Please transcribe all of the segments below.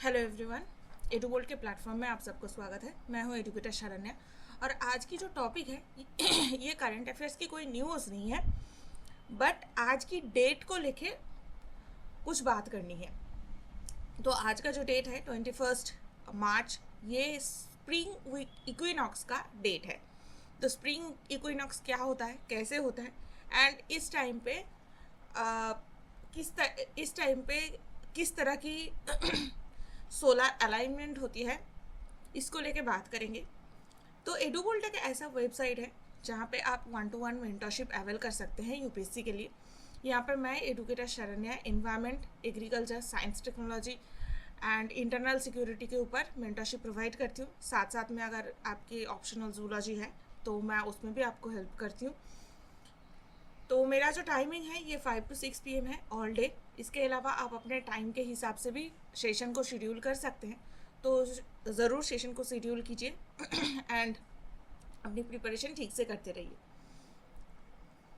Hello everyone, एडुबोल्ट के platform में आप सबको स्वागत है। मैं हूं एडुकेटर शरण्या और आज की जो टॉपिक है ये करंट अफेयर्स की कोई न्यूज़ नहीं है, बट आज की डेट को लेके कुछ बात करनी है। तो आज का जो डेट है 21 मार्च, ये स्प्रिंग इक्विनॉक्स का डेट है। तो स्प्रिंग इक्विनॉक्स क्या होता है, कैसे होता है, एंड इस टाइम पे इस टाइम पे किस तरह की सोलर अलाइनमेंट होती है, इसको लेके बात करेंगे। तो एडुबोल्ट एक ऐसा वेबसाइट है जहाँ पे आप 1-to-1 मेंटरशिप अवेल कर सकते हैं यूपीएससी के लिए। यहाँ पर मैं educator Sharanya environment, agriculture, science, technology and internal security के ऊपर मेंटरशिप प्रोवाइड करती हूँ। साथ साथ में अगर आपकी ऑप्शनल जूलॉजी है तो मैं उसमें भी आपको हेल्प करती हूँ। तो मेरा जो टाइमिंग है ये 5 to 6 PM है ऑल डे। इसके अलावा आप अपने टाइम के हिसाब से भी सेशन को शेड्यूल कर सकते हैं, तो ज़रूर सेशन को शेड्यूल कीजिए एंड अपनी प्रिपरेशन ठीक से करते रहिए।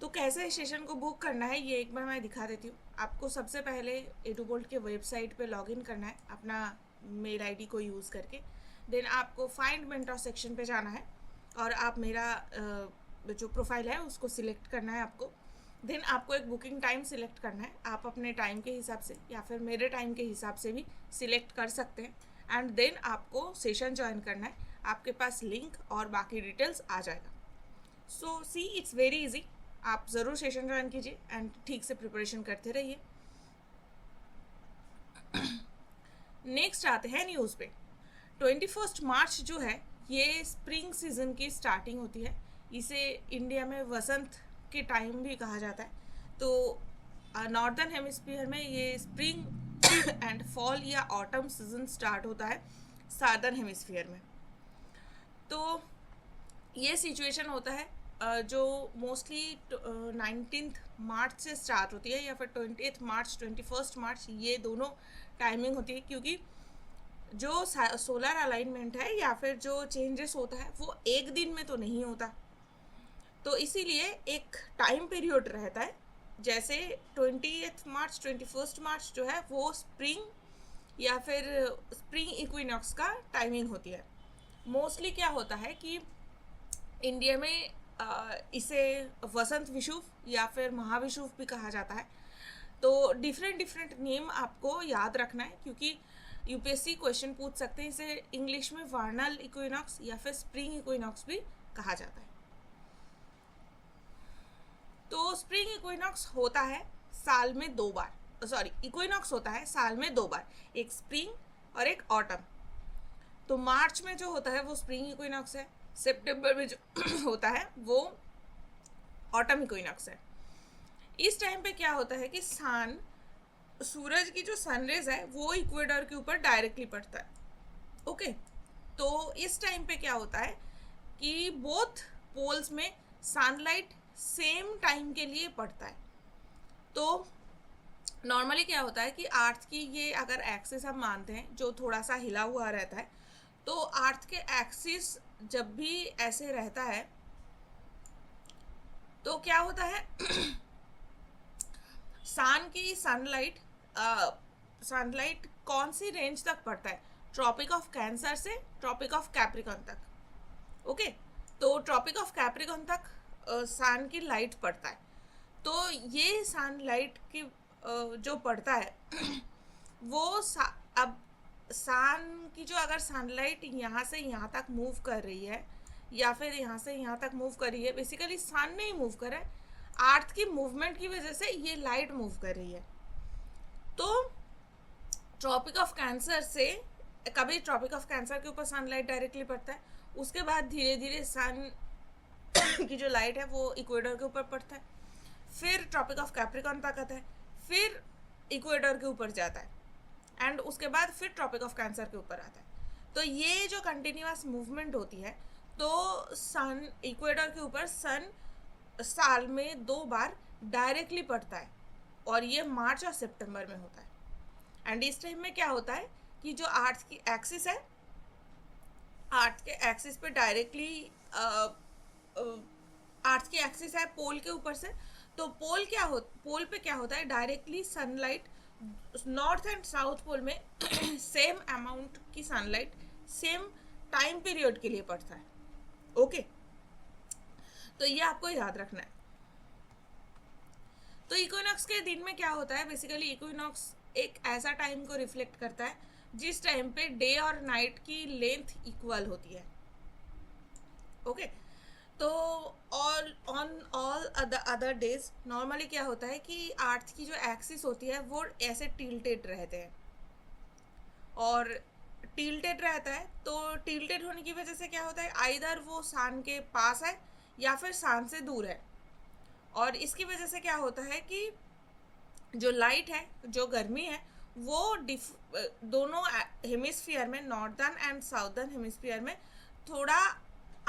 तो कैसे सेशन को बुक करना है ये एक बार मैं दिखा देती हूँ आपको। सबसे पहले एडुबोल्ट के वेबसाइट पे लॉगिन करना है अपना मेल आईडी को यूज़ करके। देन आपको फाइंड मेंटर सेक्शन पे जाना है और आप मेरा जो प्रोफाइल है उसको सिलेक्ट करना है आपको। देन आपको एक बुकिंग टाइम सिलेक्ट करना है। आप अपने टाइम के हिसाब से या फिर मेरे टाइम के हिसाब से भी सिलेक्ट कर सकते हैं एंड देन आपको सेशन ज्वाइन करना है। आपके पास लिंक और बाकी डिटेल्स आ जाएगा। सो सी इट्स वेरी इजी। आप ज़रूर सेशन ज्वाइन कीजिए एंड ठीक से प्रिपरेशन करते रहिए। नेक्स्ट आते हैं न्यूज़ पे। 21 मार्च जो है ये स्प्रिंग सीजन की स्टार्टिंग होती है। इसे इंडिया में वसंत के टाइम भी कहा जाता है। तो नॉर्दर्न हेमिस्फीयर में ये स्प्रिंग एंड फॉल या ऑटम सीजन स्टार्ट होता है सादर्न हेमिस्फीयर में। तो ये सिचुएशन होता है जो मोस्टली 19 मार्च से स्टार्ट होती है या फिर 20 मार्च 21 मार्च, ये दोनों टाइमिंग होती है। क्योंकि जो सोलर अलाइनमेंट है या फिर जो चेंजेस होता है वो एक दिन में तो नहीं होता, तो इसीलिए एक टाइम पीरियड रहता है। जैसे 20 मार्च 21 मार्च जो है वो स्प्रिंग या फिर स्प्रिंग इक्विनॉक्स का टाइमिंग होती है। मोस्टली क्या होता है कि इंडिया में इसे वसंत विषुव या फिर महाविषुव भी कहा जाता है। तो डिफरेंट नेम आपको याद रखना है क्योंकि यूपीएससी क्वेश्चन पूछ सकते हैं। इसे इंग्लिश में वार्नल इक्विनॉक्स या फिर स्प्रिंग इक्विनॉक्स भी कहा जाता है। तो स्प्रिंग इक्विनॉक्स होता है साल में 2 बार, इक्विनॉक्स होता है साल में 2 बार, एक स्प्रिंग और एक ऑटम। तो मार्च में जो होता है वो स्प्रिंग इक्विनॉक्स है, सितंबर में जो होता है वो ऑटम इक्विनॉक्स है। इस टाइम पे क्या होता है कि सूरज की जो सनरेज है वो इक्वेडर के ऊपर डायरेक्टली पड़ता है। ओके, तो इस टाइम पे क्या होता है कि बोथ पोल्स में सनलाइट सेम टाइम के लिए पड़ता है। तो नॉर्मली क्या होता है कि अर्थ की ये अगर एक्सिस हम मानते हैं जो थोड़ा सा हिला हुआ रहता है, तो अर्थ के एक्सिस जब भी ऐसे रहता है तो क्या होता है सन की सनलाइट कौन सी रेंज तक पड़ता है, ट्रॉपिक ऑफ कैंसर से ट्रॉपिक ऑफ कैप्रिकॉन तक। ओके, तो ट्रॉपिक ऑफ कैप्रिकॉन तक सन की लाइट पड़ता है। तो ये सनलाइट की जो पड़ता है वो अब सन की जो अगर सनलाइट यहाँ से यहाँ तक मूव कर रही है या फिर यहाँ से यहाँ तक मूव कर रही है, बेसिकली सन नहीं मूव कर रहा है, अर्थ की मूवमेंट की वजह से ये लाइट मूव कर रही है। तो ट्रॉपिक ऑफ कैंसर से कभी ट्रॉपिक ऑफ कैंसर के ऊपर सनलाइट डायरेक्टली पड़ता है, उसके बाद धीरे धीरे सन की जो लाइट है वो इक्वेडर के ऊपर पड़ता है, फिर ट्रॉपिक ऑफ कैप्रिकॉन तक आता है, फिर इक्वेडर के ऊपर जाता है एंड उसके बाद फिर ट्रॉपिक ऑफ कैंसर के ऊपर आता है। तो ये जो कंटिन्यूअस मूवमेंट होती है, तो सन इक्वेडर के ऊपर सन साल में 2 बार डायरेक्टली पड़ता है और ये मार्च और सितंबर में होता है। एंड इस टाइम में क्या होता है कि जो अर्थ की एक्सिस है, अर्थ के एक्सिस पे डायरेक्टली अर्थ की एक्सिस है पोल के ऊपर से, तो पोल पे क्या होता है directly sunlight north and south pole में सेम की सनलाइट सेम टाइम पीरियड के लिए पड़ता है। ओके, तो ये आपको याद रखना है। तो इक्विनॉक्स के दिन में क्या होता है, बेसिकली इक्विनॉक्स एक ऐसा टाइम को रिफ्लेक्ट करता है जिस टाइम पे डे और नाइट की लेंथ इक्वल होती है। ओके, तो on all other days normally क्या होता है कि अर्थ की जो एक्सिस होती है वो ऐसे टिल्टेड रहते हैं, और टिल्टेड रहता है तो टिल्टेड होने की वजह से क्या होता है, आइदर वो सन के पास है या फिर सन से दूर है, और इसकी वजह से क्या होता है कि जो लाइट है, जो गर्मी है, वो दोनों हेमिस्फीयर में, नॉर्दर्न एंड साउदर्न हेमिस्फीयर में थोड़ा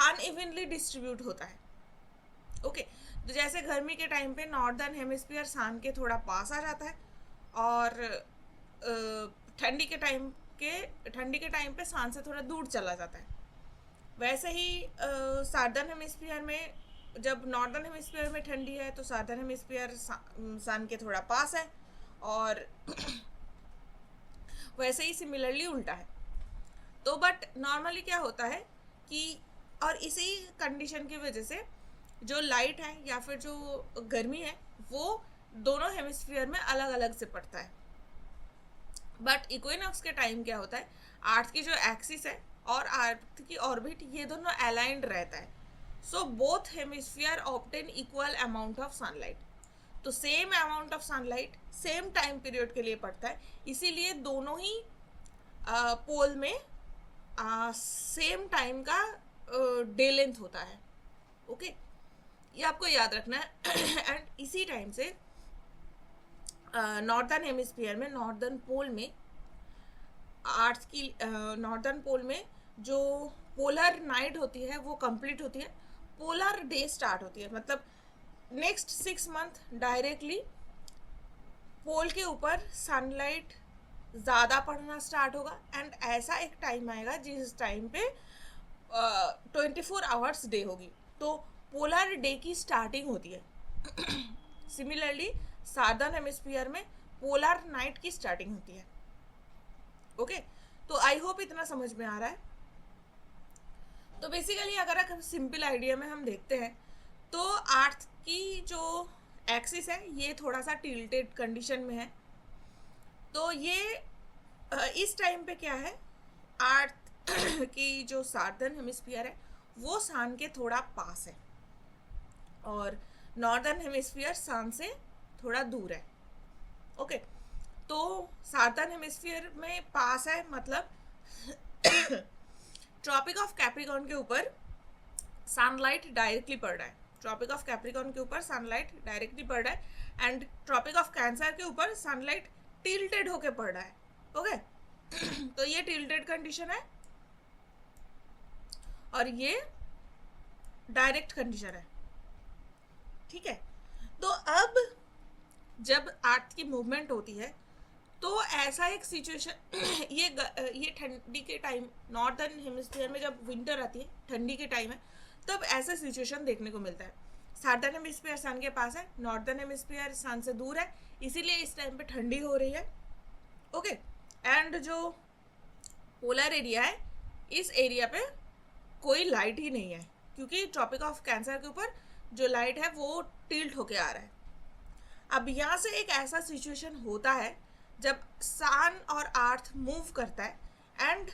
अनइवनली डिस्ट्रीब्यूट होता है। ओके, तो जैसे गर्मी के टाइम पे नॉर्दर्न हेमिस्फीयर सन के थोड़ा पास आ जाता है, और ठंडी के टाइम पे सन से थोड़ा दूर चला जाता है। वैसे ही साउदर्न हेमिस्फीयर में, जब नॉर्दर्न हेमिस्फीयर में ठंडी है तो साउदर्न हेमिस्फीयर सन के थोड़ा पास है, और वैसे ही सिमिलरली उल्टा है। तो बट नॉर्मली क्या होता है कि, और इसी कंडीशन की वजह से जो लाइट है या फिर जो गर्मी है वो दोनों हेमिस्फीयर में अलग अलग से पड़ता है। बट इक्विनॉक्स के टाइम क्या होता है, अर्थ की जो एक्सिस है और अर्थ की ऑर्बिट, ये दोनों अलाइंड रहता है। So both hemisphere obtain equal amount of sunlight. तो same amount of sunlight same time period के लिए पड़ता है, इसीलिए दोनों ही पोल में सेम टाइम का डे लेंथ होता है। ओके, ये आपको याद रखना है। एंड इसी टाइम से नॉर्दर्न हेमिस्फीयर में, नॉर्दर्न पोल में, अर्थ की नॉर्दर्न पोल में जो पोलर नाइट होती है वो कंप्लीट होती है, पोलर डे स्टार्ट होती है। मतलब नेक्स्ट 6 मंथ डायरेक्टली पोल के ऊपर सनलाइट ज़्यादा पड़ना स्टार्ट होगा, एंड ऐसा एक टाइम आएगा जिस टाइम पे 24 आवर्स डे होगी, तो पोलर डे की स्टार्टिंग होती है। सिमिलरली साउदर्न हेमिस्फीयर में पोलर नाइट की स्टार्टिंग होती है। ओके, तो आई होप इतना समझ में आ रहा है। तो बेसिकली अगर एक सिंपल आइडिया में हम देखते हैं तो अर्थ की जो एक्सिस है ये थोड़ा सा टिल्टेड कंडीशन में है। तो ये इस टाइम पे क्या है, अर्थ की जो साउदर्न हेमिस्फीयर है वो सन के थोड़ा पास है, और नॉर्दर्न हेमिस्फीयर सन से थोड़ा दूर है। ओके, तो साउदर्न हेमिस्फीयर में पास है, मतलब ट्रॉपिक ऑफ कैप्रिकॉर्न के ऊपर सनलाइट डायरेक्टली पड़ रहा है, ट्रॉपिक ऑफ कैप्रिकॉर्न के ऊपर सनलाइट डायरेक्टली पड़ रहा है, एंड ट्रॉपिक ऑफ कैंसर के ऊपर सनलाइट टिल्टेड होके पड़ रहा है। ओके, तो ये टिल्टेड कंडीशन है और ये डायरेक्ट कंडीशन है। ठीक है, तो अब जब अर्थ की मूवमेंट होती है तो ऐसा एक सिचुएशन ये ठंडी के टाइम, नॉर्दर्न हेमिस्फीयर में जब विंटर आती है, ठंडी के टाइम है, तब ऐसा सिचुएशन देखने को मिलता है। साउदर्न हेमिस्फीयर सन के पास है, नॉर्दर्न हेमिस्फीयर सन से दूर है, इसीलिए इस टाइम पे ठंडी हो रही है। ओके, एंड जो पोलर एरिया है, इस एरिया पे कोई लाइट ही नहीं है, क्योंकि ट्रॉपिक ऑफ कैंसर के ऊपर जो लाइट है वो टिल्ट होके आ रहा है। अब यहाँ से एक ऐसा सिचुएशन होता है जब सन और अर्थ मूव करता है, एंड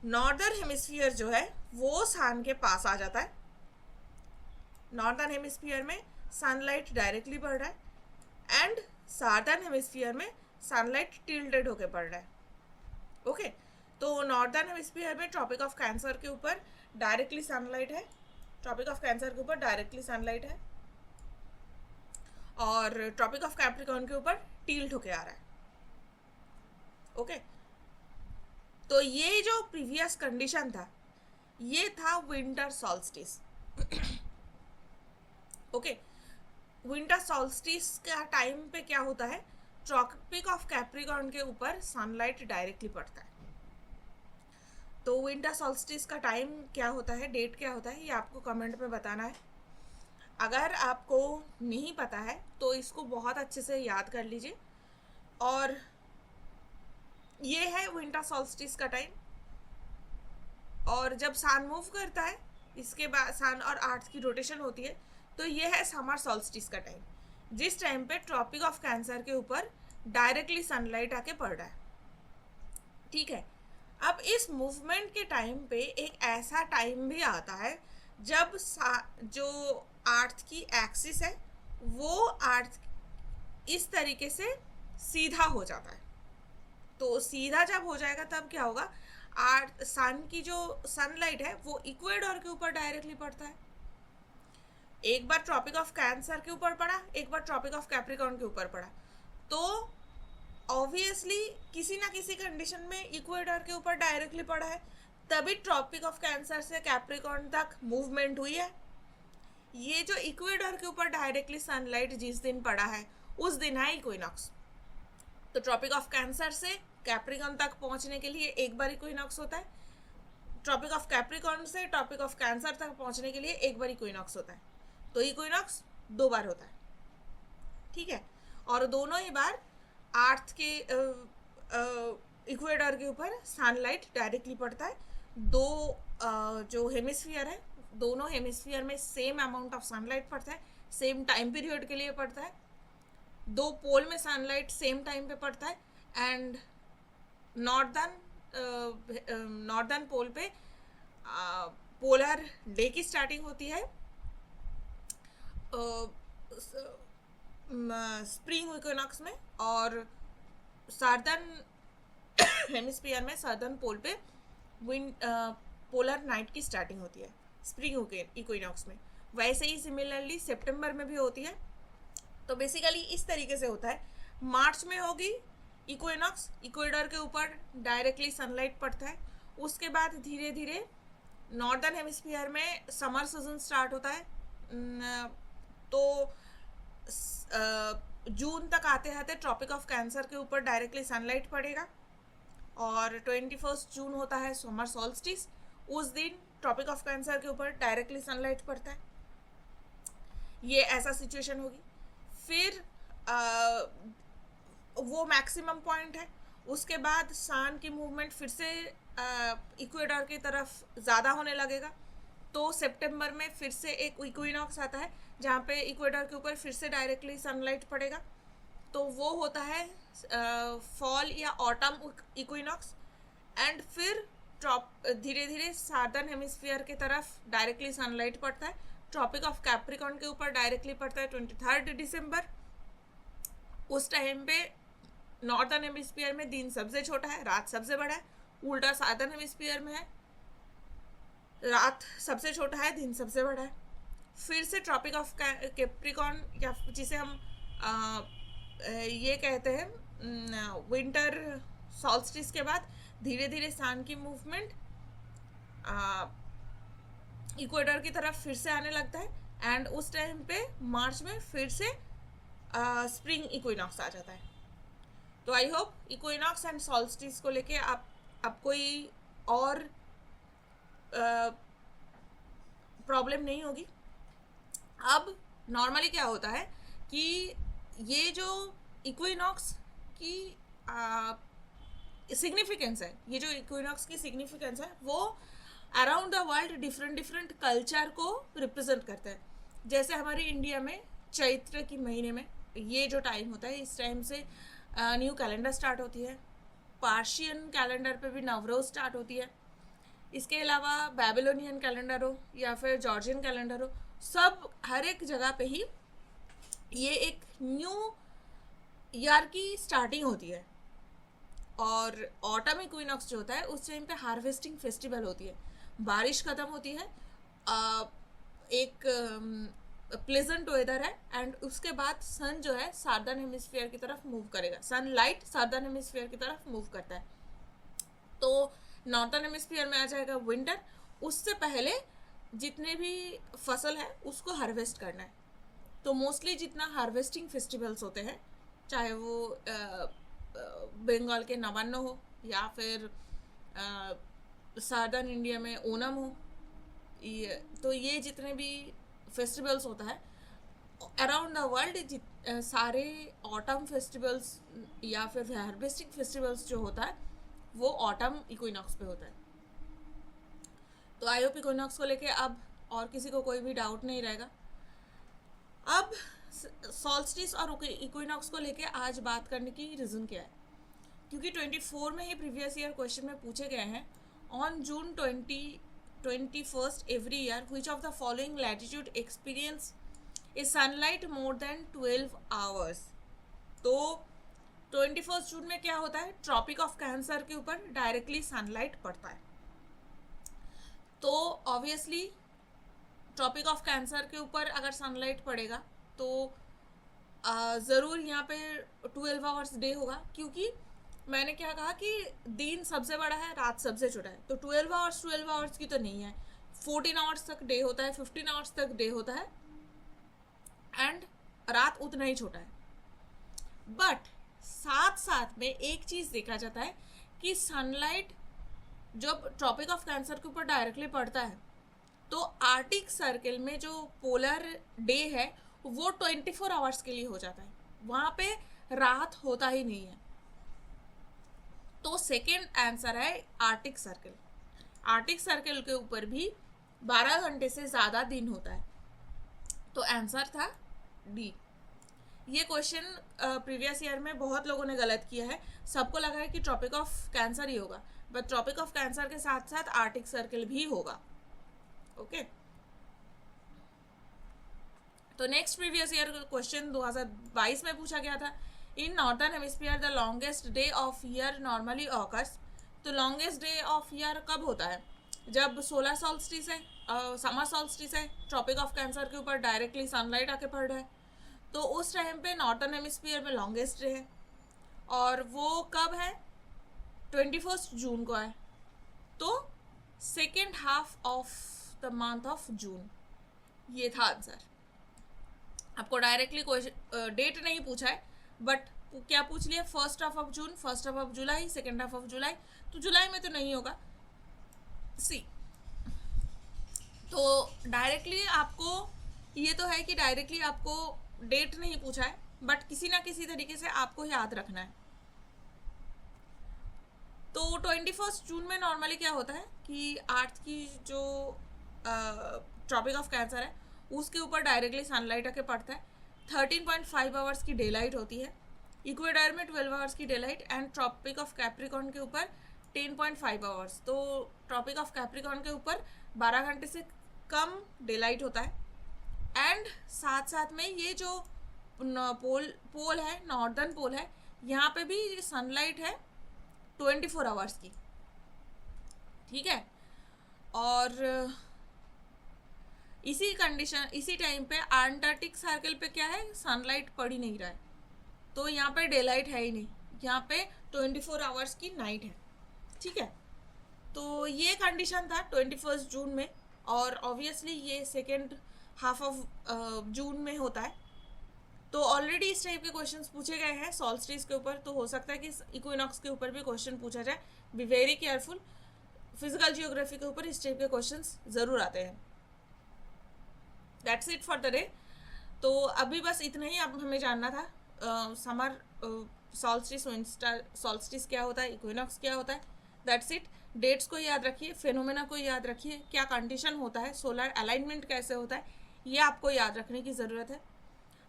नॉर्दर्न हेमिस्फीयर जो है वो सन के पास आ जाता है। नॉर्दर्न हेमिस्फीयर में सनलाइट डायरेक्टली पड़ रहा है, एंड साउदर्न हेमिस्फीयर में सनलाइट टिल्टेड होके पड़ रहा है। ओके, तो नॉर्दर्न हेमिस्फीयर में ट्रॉपिक ऑफ कैंसर के ऊपर डायरेक्टली सनलाइट है, ट्रॉपिक ऑफ कैंसर के ऊपर डायरेक्टली सनलाइट है, और ट्रॉपिक ऑफ कैप्रिकॉर्न के ऊपर टिल्ट होके आ रहा है। ओके, तो ये जो प्रीवियस कंडीशन था ये था winter solstice. Okay, winter solstice का टाइम पे क्या होता है, ट्रॉपिक ऑफ कैप्रिकॉर्न के ऊपर सनलाइट डायरेक्टली पड़ता है। तो विंटर सॉल्स्टिस का टाइम क्या होता है, डेट क्या होता है, ये आपको कमेंट में बताना है। अगर आपको नहीं पता है तो इसको बहुत अच्छे से याद कर लीजिए, और ये है विंटर सॉल्स्टिस का टाइम। और जब सन मूव करता है, इसके बाद सन और अर्थ की रोटेशन होती है, तो ये है समर सॉल्स्टिस का टाइम, जिस टाइम पे ट्रॉपिक ऑफ कैंसर के ऊपर डायरेक्टली सनलाइट आके पड़ रहा है। ठीक है। अब इस मूवमेंट के टाइम पे एक ऐसा टाइम भी आता है जब जो अर्थ की एक्सिस है वो अर्थ इस तरीके से सीधा हो जाता है। तो सीधा जब हो जाएगा तब क्या होगा, अर्थ सन की जो सनलाइट है वो इक्वेडर के ऊपर डायरेक्टली पड़ता है। एक बार ट्रॉपिक ऑफ कैंसर के ऊपर पड़ा, एक बार ट्रॉपिक ऑफ कैप्रिकॉर्न के ऊपर पड़ा, तो ऑब्वियसली किसी ना किसी कंडीशन में इक्वेडर के ऊपर डायरेक्टली पड़ा है, तभी ट्रॉपिक ऑफ कैंसर से कैप्रिकॉर्न तक मूवमेंट हुई है। ये जो इक्वेडर के ऊपर डायरेक्टली सनलाइट जिस दिन पड़ा है उस दिन है इक्विनॉक्स। तो ट्रॉपिक ऑफ कैंसर से कैप्रिकॉर्न तक पहुंचने के लिए एक बार इक्विनॉक्स होता है, ट्रॉपिक ऑफ कैप्रिकॉर्न से ट्रॉपिक ऑफ कैंसर तक पहुंचने के लिए एक बार इक्विनॉक्स होता है। तो इक्विनॉक्स 2 बार होता है। ठीक है। और दोनों ही बार अर्थ के इक्वेडर के ऊपर सनलाइट डायरेक्टली पड़ता है। दो जो हेमिस्फीयर है, दोनों हेमिस्फीयर में सेम अमाउंट ऑफ सनलाइट पड़ता है, सेम टाइम पीरियड के लिए पड़ता है। 2 पोल में सनलाइट सेम टाइम पे पड़ता है। एंड नॉर्दर्न पोल पे पोलर डे की स्टार्टिंग होती है स्प्रिंग इक्विनॉक्स में, और सार्दर्न हेमिस्फीयर में सर्दर्न पोल पे पोलर नाइट की स्टार्टिंग होती है स्प्रिंग इक्विनॉक्स में। वैसे ही सिमिलरली सितंबर में भी होती है। तो बेसिकली इस तरीके से होता है। मार्च में होगी इक्विनॉक्स, इक्वेडर के ऊपर डायरेक्टली सनलाइट पड़ता है। उसके बाद धीरे धीरे नॉर्दर्न हेमिस्फीयर में समर सीजन स्टार्ट होता है। तो जून तक आते आते ट्रॉपिक ऑफ कैंसर के ऊपर डायरेक्टली सनलाइट पड़ेगा, और 21 जून होता है समर सॉल्स्टिस। उस दिन ट्रॉपिक ऑफ कैंसर के ऊपर डायरेक्टली सनलाइट पड़ता है। ये ऐसा सिचुएशन होगी। फिर वो मैक्सिमम पॉइंट है। उसके बाद सन की मूवमेंट फिर से इक्वेडर की तरफ ज़्यादा होने लगेगा। तो सितंबर में फिर से एक इक्विनॉक्स आता है जहाँ पे इक्वेडर के ऊपर फिर से डायरेक्टली सनलाइट पड़ेगा। तो वो होता है फॉल या ऑटम इक्विनॉक्स। एंड फिर धीरे धीरे सार्दर्न हेमिस्फीयर की तरफ डायरेक्टली सनलाइट पड़ता है। ट्रॉपिक ऑफ कैप्रिकॉर्न के ऊपर डायरेक्टली पड़ता है 23 दिसंबर। उस टाइम पे नॉर्दर्न हेमिस्फीयर में दिन सबसे छोटा है, रात सबसे बड़ा है। उल्टा सार्दर्न हेमिस्फीयर में है, रात सबसे छोटा है, दिन सबसे बड़ा है। फिर से ट्रॉपिक ऑफ कैप्रिकॉर्न, या जिसे हम ये कहते हैं विंटर सॉल्स्टिस के बाद धीरे धीरे सन की मूवमेंट इक्वेडर की तरफ फिर से आने लगता है। एंड उस टाइम पे मार्च में फिर से स्प्रिंग इक्विनॉक्स आ जाता है। तो I hope equinox and solstice को लेके आप कोई और प्रॉब्लम नहीं होगी। अब नॉर्मली क्या होता है कि ये जो इक्विनॉक्स की सिग्निफिकेंस है, ये जो इक्विनॉक्स की सिग्निफिकेंस है वो around the world different different culture को रिप्रेजेंट करता है। जैसे हमारे इंडिया में चैत्र की महीने में ये जो टाइम होता है, इस टाइम से न्यू कैलेंडर स्टार्ट होती है। पार्शियन कैलेंडर पे भी नवरोज स्टार्ट होती है। इसके अलावा बेबीलोनियन कैलेंडर हो या फिर जॉर्जियन कैलेंडर हो, सब हर एक जगह पे ही ये एक न्यू ईयर की स्टार्टिंग होती है। और ऑटम इक्विनॉक्स जो होता है उस टाइम पे हार्वेस्टिंग फेस्टिवल होती है, बारिश ख़त्म होती है, एक प्लेजेंट वेदर है। एंड उसके बाद सन जो है सार्दर्न हेमिस्फीयर की तरफ मूव करेगा, सनलाइट सार्दर्न हेमिस्फीयर की तरफ मूव करता है। तो नॉर्थर्न हेमिस्फीयर में आ जाएगा विंटर। उससे पहले जितने भी फसल है उसको हार्वेस्ट करना है। तो मोस्टली जितना हार्वेस्टिंग फेस्टिवल्स होते हैं, चाहे वो बंगाल के नवान्न हो या फिर सार्दर्न इंडिया में ओनम हो, तो ये जितने भी फेस्टिवल्स होता है अराउंड द वर्ल्ड, सारे ऑटम फेस्टिवल्स या फिर हार्वेस्टिंग फेस्टिवल्स जो होता है वो ऑटम इक्विनॉक्स पे होता है। तो आई होप इक्विनॉक्स को लेके अब और किसी को कोई भी डाउट नहीं रहेगा। अब सॉल्स्टिस और इक्विनॉक्स को लेके आज बात करने की रीज़न क्या है, क्योंकि 24 में ही प्रीवियस ईयर क्वेश्चन में पूछे गए हैं on June 21 every year which of the following latitude experience A sunlight more than 12 hours. तो 21 जून में क्या होता है, ट्रॉपिक ऑफ कैंसर के ऊपर डायरेक्टली सनलाइट पड़ता है। तो ऑब्वियसली ट्रॉपिक ऑफ कैंसर के ऊपर अगर सनलाइट पड़ेगा तो ज़रूर यहाँ पे 12 आवर्स डे होगा, क्योंकि मैंने क्या कहा कि दिन सबसे बड़ा है, रात सबसे छोटा है। तो 12 आवर्स की तो नहीं है, 14 आवर्स तक डे होता है, 15 आवर्स तक डे होता है, एंड रात उतना ही छोटा है। बट साथ साथ में एक चीज़ देखा जाता है कि सनलाइट जब ट्रॉपिक ऑफ कैंसर के ऊपर डायरेक्टली पड़ता है तो आर्टिक सर्कल में जो पोलर डे है वो 24 आवर्स के लिए हो जाता है, वहाँ पे रात होता ही नहीं है। तो सेकेंड आंसर है आर्टिक सर्कल। आर्टिक सर्कल के ऊपर भी 12 घंटे से ज़्यादा दिन होता है। तो आंसर था डी। ये क्वेश्चन प्रीवियस ईयर में बहुत लोगों ने गलत किया है, सबको लगा है कि ट्रॉपिक ऑफ कैंसर ही होगा, बट ट्रॉपिक ऑफ कैंसर के साथ साथ आर्टिक सर्कल भी होगा। ओके तो नेक्स्ट प्रीवियस ईयर क्वेश्चन 2022 में पूछा गया था, इन northern hemisphere the longest day of year normally occurs. तो लॉन्गेस्ट डे ऑफ ईयर कब होता है, जब सोलर सॉल्स्टिस है, समर सॉल्स्टिस है, ट्रॉपिक ऑफ कैंसर के ऊपर डायरेक्टली सनलाइट आके पड़ रहा है, तो उस टाइम पे नॉर्थर्न हेमिस्फीयर में लॉन्गेस्ट डे है। और वो कब है, 21 जून को है। तो second half of the month of June, ये था आंसर। आपको डायरेक्टली कोई डेट नहीं पूछा है, बट क्या पूछ लिया, first half of June, first half of July, second half of July. तो जुलाई में तो नहीं होगा सी। तो डायरेक्टली आपको ये तो है कि डायरेक्टली आपको डेट नहीं पूछा है, बट किसी ना किसी तरीके से आपको याद रखना है। तो 21 जून में नॉर्मली क्या होता है कि अर्थ की जो ट्रॉपिक ऑफ कैंसर है उसके ऊपर डायरेक्टली सनलाइट आके पड़ता है। 13.5 आवर्स की डे लाइट होती है, इक्वेडर में 12 आवर्स की daylight, and tropic of Capricorn के ऊपर 10.5 आवर्स। तो ट्रॉपिक ऑफ कैप्रिकॉर्न के ऊपर 12 घंटे से कम डे लाइट होता है। एंड साथ साथ में ये जो पोल है, नॉर्दर्न पोल है, यहाँ पे भी सनलाइट है 24 आवर्स की, ठीक है। और इसी कंडीशन, इसी टाइम पे अंटार्कटिक सर्कल पे क्या है, सनलाइट पड़ ही नहीं रहा है, तो यहाँ पे डे लाइट है ही नहीं, यहाँ पे 24 आवर्स की नाइट है, ठीक है। तो ये कंडीशन था 21 जून में, और ऑब्वियसली ये सेकेंड हाफ ऑफ जून में होता है। तो ऑलरेडी इस टाइप के क्वेश्चंस पूछे गए हैं सॉल्स्टिस के ऊपर, तो हो सकता है कि इक्विनॉक्स के ऊपर भी क्वेश्चन पूछा जाए। Be very careful, physical geography के ऊपर इस टाइप के क्वेश्चंस ज़रूर आते हैं। That's it for the day. तो अभी बस इतना ही अब हमें जानना था, समर सॉल्स्टिस, विंटर सॉल्स्टिस क्या होता है, इक्विनॉक्स क्या होता है। That's it. डेट्स को याद रखिए, फेनोमेना को याद रखिए, क्या कंडीशन होता है, सोलर अलाइनमेंट कैसे होता है, ये आपको याद रखने की ज़रूरत है।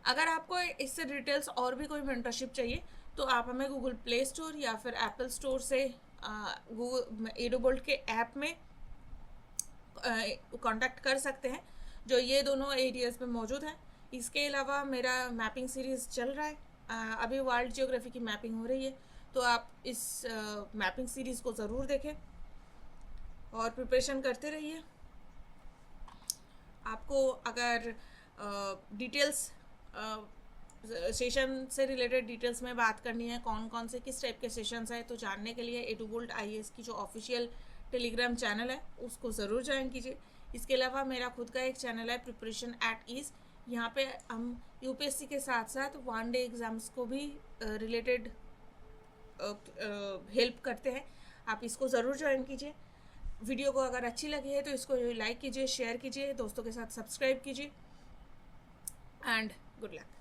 अगर आपको इससे डिटेल्स और भी कोई मेंटरशिप चाहिए तो आप हमें गूगल प्ले स्टोर या फिर एप्पल स्टोर से गूगल एडुबोल्ट के ऐप में कांटेक्ट कर सकते हैं, जो ये दोनों एरियाज़ में मौजूद है। इसके अलावा मेरा मैपिंग सीरीज़ चल रहा है, अभी वर्ल्ड जियोग्राफी की मैपिंग हो रही है, तो आप इस मैपिंग सीरीज़ को ज़रूर देखें और प्रिपरेशन करते रहिए। आपको अगर डिटेल्स सेशन से रिलेटेड डिटेल्स में बात करनी है, कौन कौन से किस टाइप के सेशंस हैं, तो जानने के लिए एडुबोल्ट IAS की जो ऑफिशियल टेलीग्राम चैनल है उसको ज़रूर ज्वाइन कीजिए। इसके अलावा मेरा खुद का एक चैनल है प्रिपरेशन एट ईज, यहाँ पे हम UPSC के साथ साथ 1 डे एग्ज़ाम्स को भी रिलेटेड हेल्प करते हैं। आप इसको ज़रूर ज्वाइन कीजिए। वीडियो को अगर अच्छी लगी है तो इसको लाइक कीजिए, शेयर कीजिए, दोस्तों के साथ सब्सक्राइब कीजिए, एंड good luck.